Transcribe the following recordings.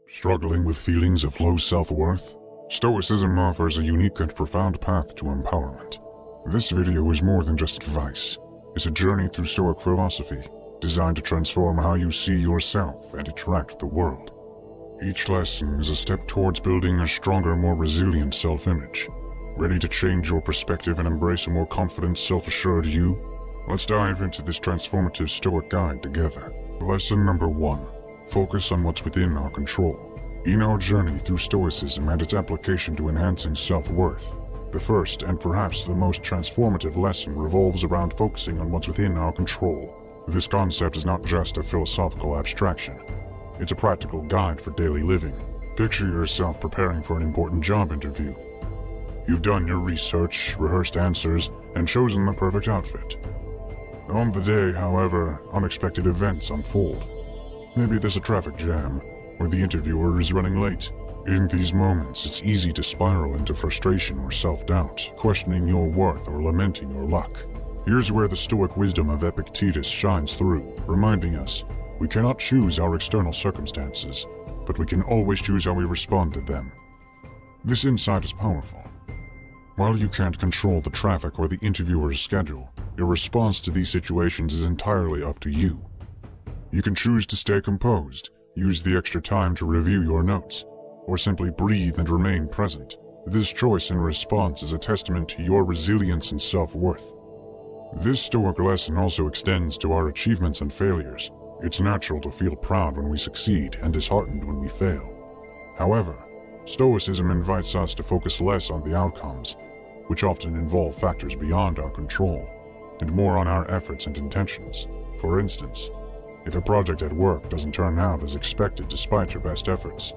Struggling with feelings of low self-worth? Stoicism offers a unique and profound path to empowerment. This video is more than just advice. It's a journey through Stoic philosophy, designed to transform how you see yourself and interact with the world. Each lesson is a step towards building a stronger, more resilient self-image. Ready to change your perspective and embrace a more confident, self-assured you? Let's dive into this transformative Stoic guide together. Lesson number 1. Focus on what's within our control. In our journey through Stoicism and its application to enhancing self-worth, the first and perhaps the most transformative lesson revolves around focusing on what's within our control. This concept is not just a philosophical abstraction. It's a practical guide for daily living. Picture yourself preparing for an important job interview. You've done your research, rehearsed answers, and chosen the perfect outfit. On the day, however, unexpected events unfold. Maybe there's a traffic jam, or the interviewer is running late. In these moments, it's easy to spiral into frustration or self-doubt, questioning your worth or lamenting your luck. Here's where the Stoic wisdom of Epictetus shines through, reminding us we cannot choose our external circumstances, but we can always choose how we respond to them. This insight is powerful. While you can't control the traffic or the interviewer's schedule, your response to these situations is entirely up to you. You can choose to stay composed, use the extra time to review your notes, or simply breathe and remain present. This choice in response is a testament to your resilience and self-worth. This Stoic lesson also extends to our achievements and failures. It's natural to feel proud when we succeed and disheartened when we fail. However, Stoicism invites us to focus less on the outcomes, which often involve factors beyond our control, and more on our efforts and intentions. For instance, if a project at work doesn't turn out as expected despite your best efforts,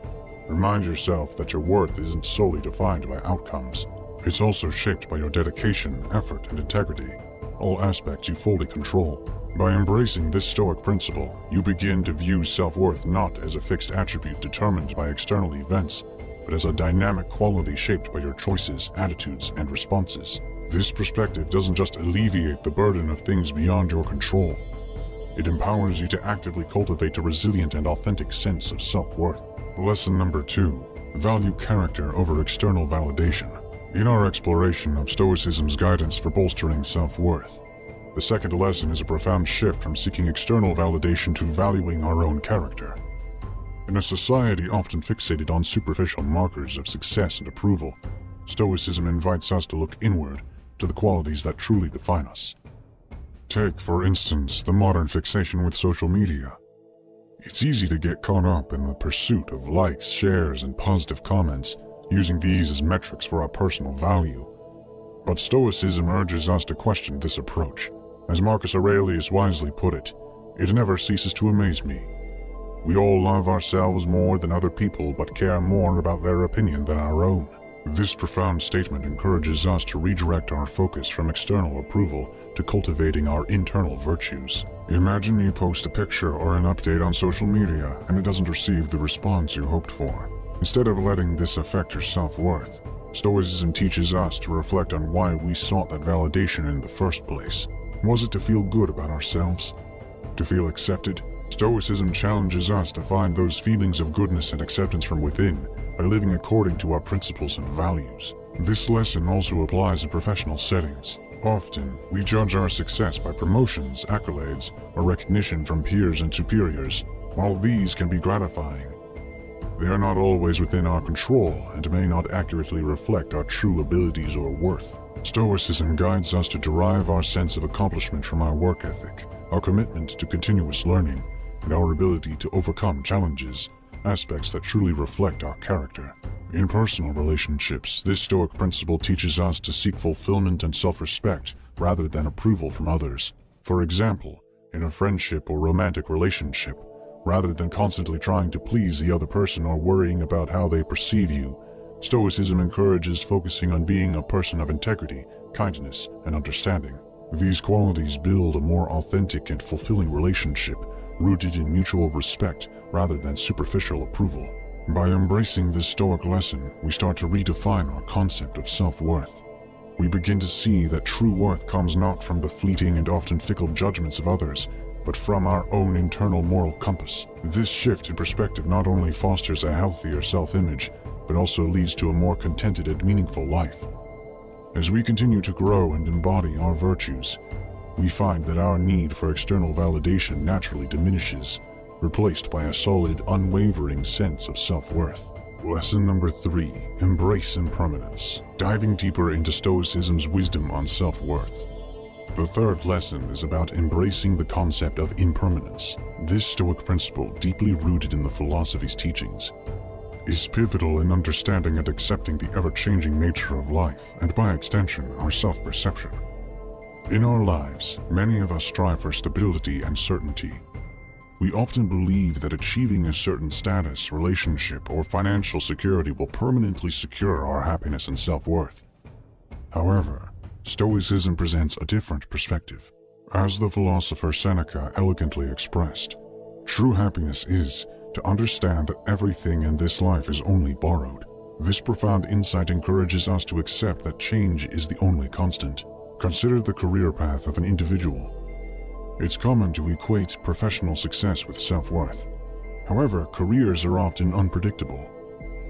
remind yourself that your worth isn't solely defined by outcomes. It's also shaped by your dedication, effort, and integrity, all aspects you fully control. By embracing this Stoic principle, you begin to view self-worth not as a fixed attribute determined by external events, but as a dynamic quality shaped by your choices, attitudes, and responses. This perspective doesn't just alleviate the burden of things beyond your control. It empowers you to actively cultivate a resilient and authentic sense of self-worth. Lesson number 2. Value character over external validation. In our exploration of Stoicism's guidance for bolstering self-worth, the second lesson is a profound shift from seeking external validation to valuing our own character. In a society often fixated on superficial markers of success and approval, Stoicism invites us to look inward to the qualities that truly define us. Take, for instance, the modern fixation with social media. It's easy to get caught up in the pursuit of likes, shares, and positive comments, using these as metrics for our personal value. But Stoicism urges us to question this approach. As Marcus Aurelius wisely put it, "It never ceases to amaze me. We all love ourselves more than other people, but care more about their opinion than our own." This profound statement encourages us to redirect our focus from external approval to cultivating our internal virtues. Imagine you post a picture or an update on social media and it doesn't receive the response you hoped for. Instead of letting this affect your self-worth, Stoicism teaches us to reflect on why we sought that validation in the first place. Was it to feel good about ourselves? To feel accepted? Stoicism challenges us to find those feelings of goodness and acceptance from within by living according to our principles and values. This lesson also applies in professional settings. Often, we judge our success by promotions, accolades, or recognition from peers and superiors. While these can be gratifying, they are not always within our control and may not accurately reflect our true abilities or worth. Stoicism guides us to derive our sense of accomplishment from our work ethic, our commitment to continuous learning, and our ability to overcome challenges, aspects that truly reflect our character. In personal relationships, this Stoic principle teaches us to seek fulfillment and self-respect rather than approval from others. For example, in a friendship or romantic relationship, rather than constantly trying to please the other person or worrying about how they perceive you, Stoicism encourages focusing on being a person of integrity, kindness, and understanding. These qualities build a more authentic and fulfilling relationship, rooted in mutual respect rather than superficial approval. By embracing this Stoic lesson, we start to redefine our concept of self-worth. We begin to see that true worth comes not from the fleeting and often fickle judgments of others, but from our own internal moral compass. This shift in perspective not only fosters a healthier self-image, but also leads to a more contented and meaningful life. As we continue to grow and embody our virtues, we find that our need for external validation naturally diminishes, replaced by a solid, unwavering sense of self-worth. Lesson number 3. Embrace impermanence. Diving deeper into Stoicism's wisdom on self-worth. The third lesson is about embracing the concept of impermanence. This Stoic principle, deeply rooted in the philosophy's teachings, is pivotal in understanding and accepting the ever-changing nature of life, and by extension, our self-perception. In our lives, many of us strive for stability and certainty. We often believe that achieving a certain status, relationship, or financial security will permanently secure our happiness and self-worth. However, Stoicism presents a different perspective. As the philosopher Seneca elegantly expressed, true happiness is to understand that everything in this life is only borrowed. This profound insight encourages us to accept that change is the only constant. Consider the career path of an individual. It's common to equate professional success with self-worth. However, careers are often unpredictable.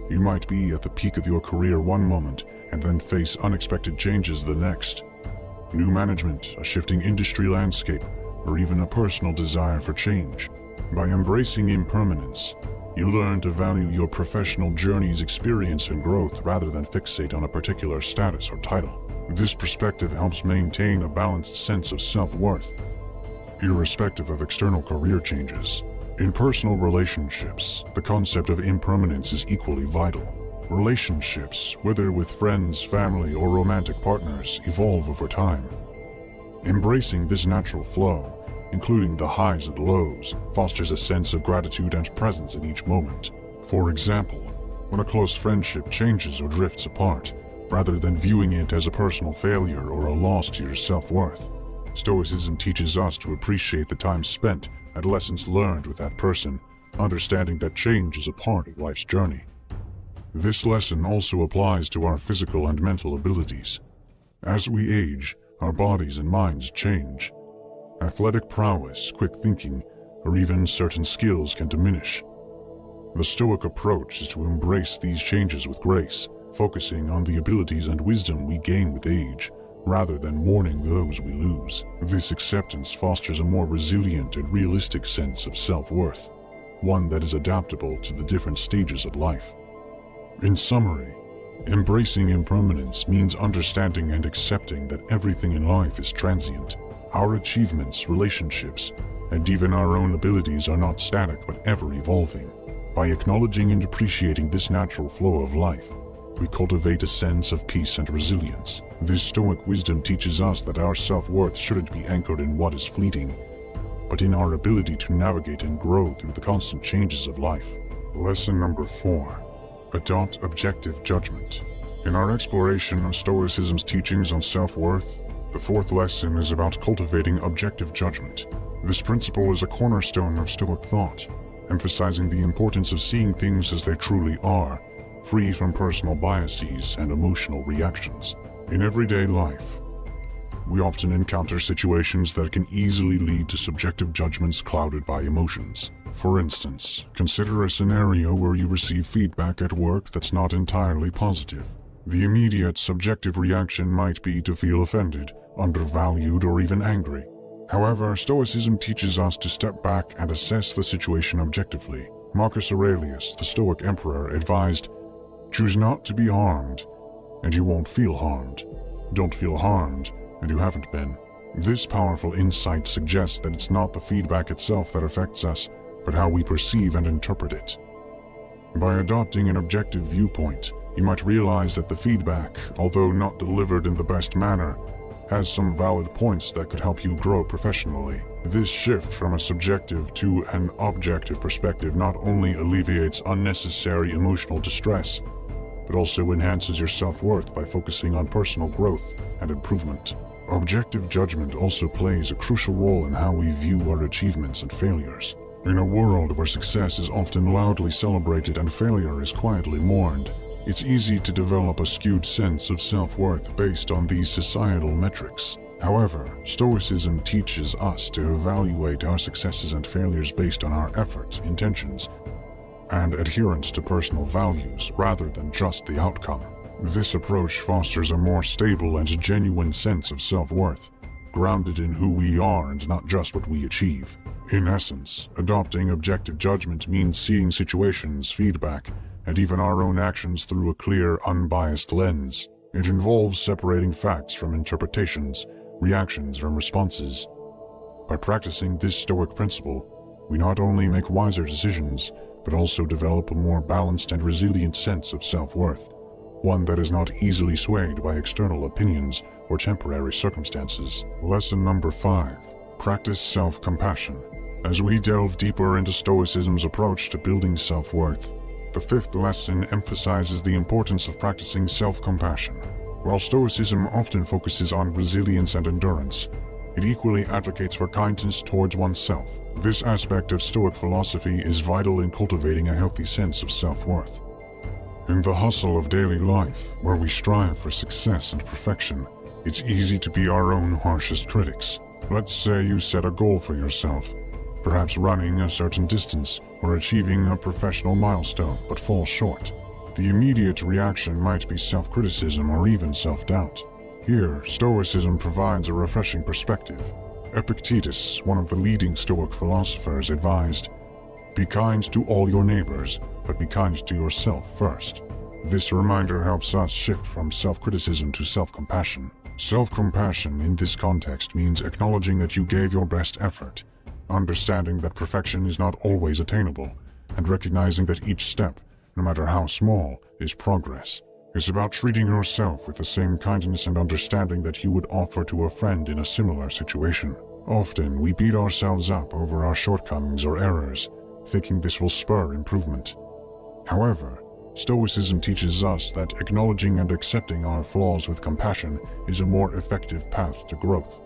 You might be at the peak of your career one moment and then face unexpected changes the next. New management, a shifting industry landscape, or even a personal desire for change. By embracing impermanence, you learn to value your professional journey's experience and growth rather than fixate on a particular status or title. This perspective helps maintain a balanced sense of self-worth, irrespective of external career changes. In personal relationships, the concept of impermanence is equally vital. Relationships, whether with friends, family, or romantic partners, evolve over time. Embracing this natural flow, including the highs and lows, fosters a sense of gratitude and presence in each moment. For example, when a close friendship changes or drifts apart, rather than viewing it as a personal failure or a loss to your self-worth, Stoicism teaches us to appreciate the time spent and lessons learned with that person, understanding that change is a part of life's journey. This lesson also applies to our physical and mental abilities. As we age, our bodies and minds change. Athletic prowess, quick thinking, or even certain skills can diminish. The Stoic approach is to embrace these changes with grace, focusing on the abilities and wisdom we gain with age, rather than mourning those we lose. This acceptance fosters a more resilient and realistic sense of self-worth, one that is adaptable to the different stages of life. In summary, embracing impermanence means understanding and accepting that everything in life is transient. Our achievements, relationships, and even our own abilities are not static but ever evolving. By acknowledging and appreciating this natural flow of life, we cultivate a sense of peace and resilience. This Stoic wisdom teaches us that our self-worth shouldn't be anchored in what is fleeting, but in our ability to navigate and grow through the constant changes of life. Lesson number 4. Adopt objective judgment. In our exploration of Stoicism's teachings on self-worth, the fourth lesson is about cultivating objective judgment. This principle is a cornerstone of Stoic thought, emphasizing the importance of seeing things as they truly are, free from personal biases and emotional reactions. In everyday life, we often encounter situations that can easily lead to subjective judgments clouded by emotions. For instance, consider a scenario where you receive feedback at work that's not entirely positive. The immediate subjective reaction might be to feel offended, undervalued, or even angry. However, Stoicism teaches us to step back and assess the situation objectively. Marcus Aurelius, the Stoic emperor, advised, "Choose not to be harmed, and you won't feel harmed. Don't feel harmed, and you haven't been." This powerful insight suggests that it's not the feedback itself that affects us, but how we perceive and interpret it. By adopting an objective viewpoint, you might realize that the feedback, although not delivered in the best manner, has some valid points that could help you grow professionally. This shift from a subjective to an objective perspective not only alleviates unnecessary emotional distress, but also enhances your self-worth by focusing on personal growth and improvement. Objective judgment also plays a crucial role in how we view our achievements and failures. In a world where success is often loudly celebrated and failure is quietly mourned, it's easy to develop a skewed sense of self-worth based on these societal metrics. However, Stoicism teaches us to evaluate our successes and failures based on our effort, intentions, and adherence to personal values rather than just the outcome. This approach fosters a more stable and genuine sense of self-worth, grounded in who we are and not just what we achieve. In essence, adopting objective judgment means seeing situations, feedback, and even our own actions through a clear, unbiased lens. It involves separating facts from interpretations, reactions from responses. By practicing this Stoic principle, we not only make wiser decisions, but also develop a more balanced and resilient sense of self-worth, one that is not easily swayed by external opinions or temporary circumstances. Lesson number 5. Practice self-compassion. As we delve deeper into Stoicism's approach to building self-worth, the 5th lesson emphasizes the importance of practicing self-compassion. While Stoicism often focuses on resilience and endurance, it equally advocates for kindness towards oneself. This aspect of Stoic philosophy is vital in cultivating a healthy sense of self-worth. In the hustle of daily life, where we strive for success and perfection, it's easy to be our own harshest critics. Let's say you set a goal for yourself, perhaps running a certain distance or achieving a professional milestone, but fall short. The immediate reaction might be self-criticism or even self-doubt. Here, Stoicism provides a refreshing perspective. Epictetus, one of the leading Stoic philosophers, advised, "Be kind to all your neighbors, but be kind to yourself first." This reminder helps us shift from self-criticism to self-compassion. Self-compassion in this context means acknowledging that you gave your best effort, understanding that perfection is not always attainable, and recognizing that each step, no matter how small, is progress. It's about treating yourself with the same kindness and understanding that you would offer to a friend in a similar situation. Often, we beat ourselves up over our shortcomings or errors, thinking this will spur improvement. However, Stoicism teaches us that acknowledging and accepting our flaws with compassion is a more effective path to growth.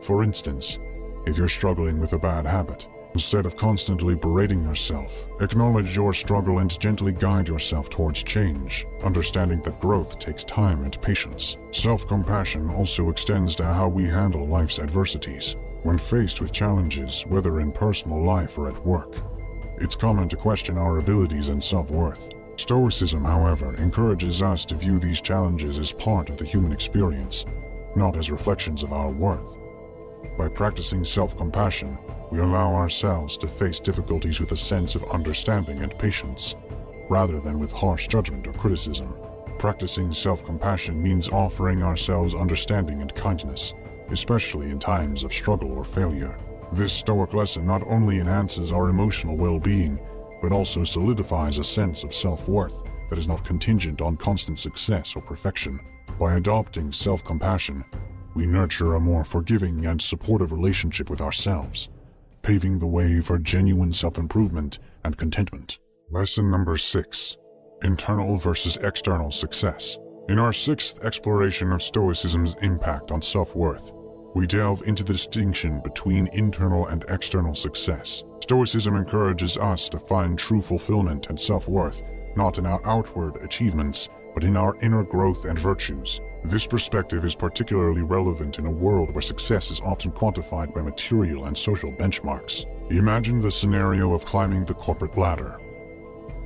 For instance, if you're struggling with a bad habit, instead of constantly berating yourself, acknowledge your struggle and gently guide yourself towards change, understanding that growth takes time and patience. Self-compassion also extends to how we handle life's adversities. When faced with challenges, whether in personal life or at work, it's common to question our abilities and self-worth. Stoicism, however, encourages us to view these challenges as part of the human experience, not as reflections of our worth. By practicing self-compassion, we allow ourselves to face difficulties with a sense of understanding and patience, rather than with harsh judgment or criticism. Practicing self-compassion means offering ourselves understanding and kindness, especially in times of struggle or failure. This Stoic lesson not only enhances our emotional well-being, but also solidifies a sense of self-worth that is not contingent on constant success or perfection. By adopting self-compassion, we nurture a more forgiving and supportive relationship with ourselves, paving the way for genuine self-improvement and contentment. Lesson number 6. Internal versus external success. In our 6th exploration of Stoicism's impact on self-worth, we delve into the distinction between internal and external success. Stoicism encourages us to find true fulfillment and self-worth, not in our outward achievements, but in our inner growth and virtues. This perspective is particularly relevant in a world where success is often quantified by material and social benchmarks. Imagine the scenario of climbing the corporate ladder.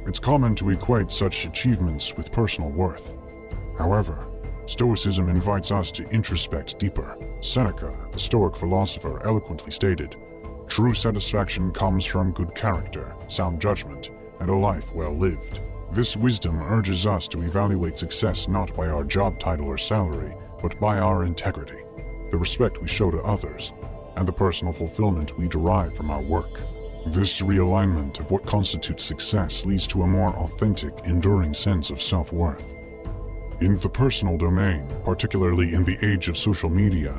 It's common to equate such achievements with personal worth. However, Stoicism invites us to introspect deeper. Seneca, the Stoic philosopher, eloquently stated, "True satisfaction comes from good character, sound judgment, and a life well lived." This wisdom urges us to evaluate success not by our job title or salary, but by our integrity, the respect we show to others, and the personal fulfillment we derive from our work. This realignment of what constitutes success leads to a more authentic, enduring sense of self-worth. In the personal domain, particularly in the age of social media,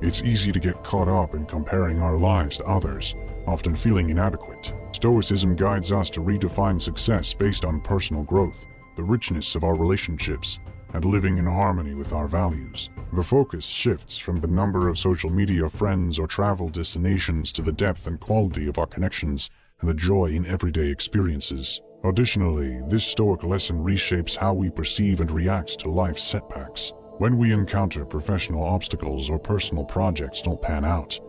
it's easy to get caught up in comparing our lives to others, often feeling inadequate. Stoicism guides us to redefine success based on personal growth, the richness of our relationships, and living in harmony with our values. The focus shifts from the number of social media friends or travel destinations to the depth and quality of our connections and the joy in everyday experiences. Additionally, this Stoic lesson reshapes how we perceive and react to life's setbacks. When we encounter professional obstacles or personal projects don't pan out,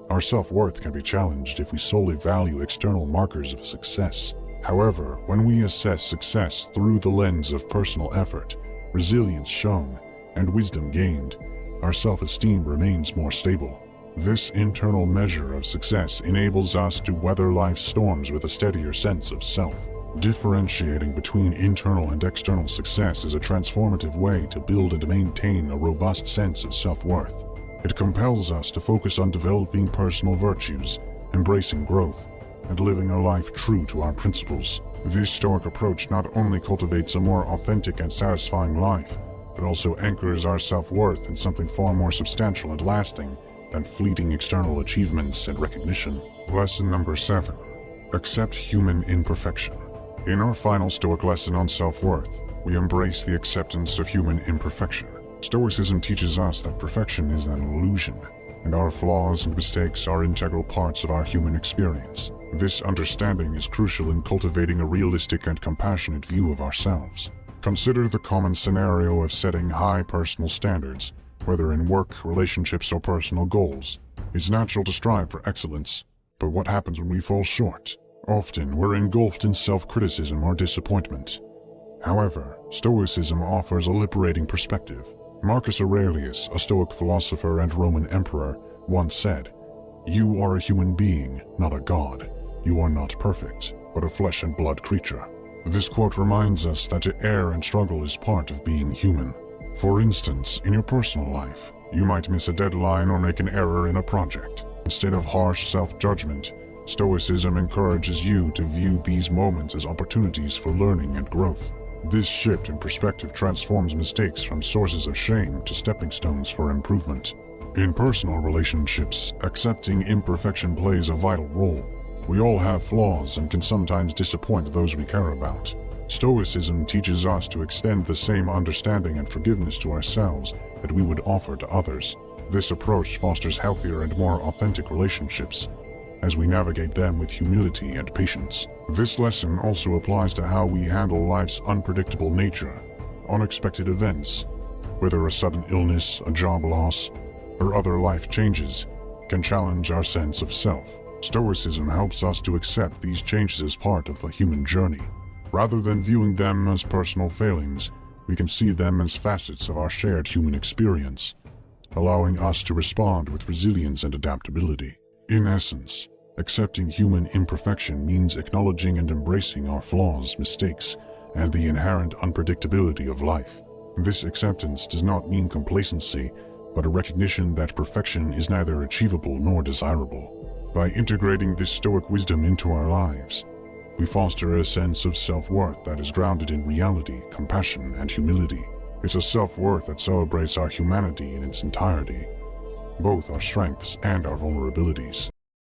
our self-worth can be challenged if we solely value external markers of success. However, when we assess success through the lens of personal effort, resilience shown, and wisdom gained, our self-esteem remains more stable. This internal measure of success enables us to weather life's storms with a steadier sense of self. Differentiating between internal and external success is a transformative way to build and maintain a robust sense of self-worth. It compels us to focus on developing personal virtues, embracing growth, and living a life true to our principles. This Stoic approach not only cultivates a more authentic and satisfying life, but also anchors our self-worth in something far more substantial and lasting than fleeting external achievements and recognition. Lesson number 7. Accept human imperfection. In our final Stoic lesson on self-worth, we embrace the acceptance of human imperfection. Stoicism teaches us that perfection is an illusion, and our flaws and mistakes are integral parts of our human experience. This understanding is crucial in cultivating a realistic and compassionate view of ourselves. Consider the common scenario of setting high personal standards, whether in work, relationships, or personal goals. It's natural to strive for excellence, but what happens when we fall short? Often, we're engulfed in self-criticism or disappointment. However, Stoicism offers a liberating perspective. Marcus Aurelius, a Stoic philosopher and Roman emperor, once said, "You are a human being, not a god. You are not perfect, but a flesh and blood creature." This quote reminds us that to err and struggle is part of being human. For instance, in your personal life, you might miss a deadline or make an error in a project. Instead of harsh self-judgment, Stoicism encourages you to view these moments as opportunities for learning and growth. This shift in perspective transforms mistakes from sources of shame to stepping stones for improvement. In personal relationships, accepting imperfection plays a vital role. We all have flaws and can sometimes disappoint those we care about. Stoicism teaches us to extend the same understanding and forgiveness to ourselves that we would offer to others. This approach fosters healthier and more authentic relationships, as we navigate them with humility and patience. This lesson also applies to how we handle life's unpredictable nature. Unexpected events, whether a sudden illness, a job loss, or other life changes, can challenge our sense of self. Stoicism helps us to accept these changes as part of the human journey. Rather than viewing them as personal failings, we can see them as facets of our shared human experience, allowing us to respond with resilience and adaptability. In essence, accepting human imperfection means acknowledging and embracing our flaws, mistakes, and the inherent unpredictability of life. This acceptance does not mean complacency, but a recognition that perfection is neither achievable nor desirable. By integrating this Stoic wisdom into our lives, we foster a sense of self-worth that is grounded in reality, compassion, and humility. It's a self-worth that celebrates our humanity in its entirety, both our strengths and our vulnerabilities.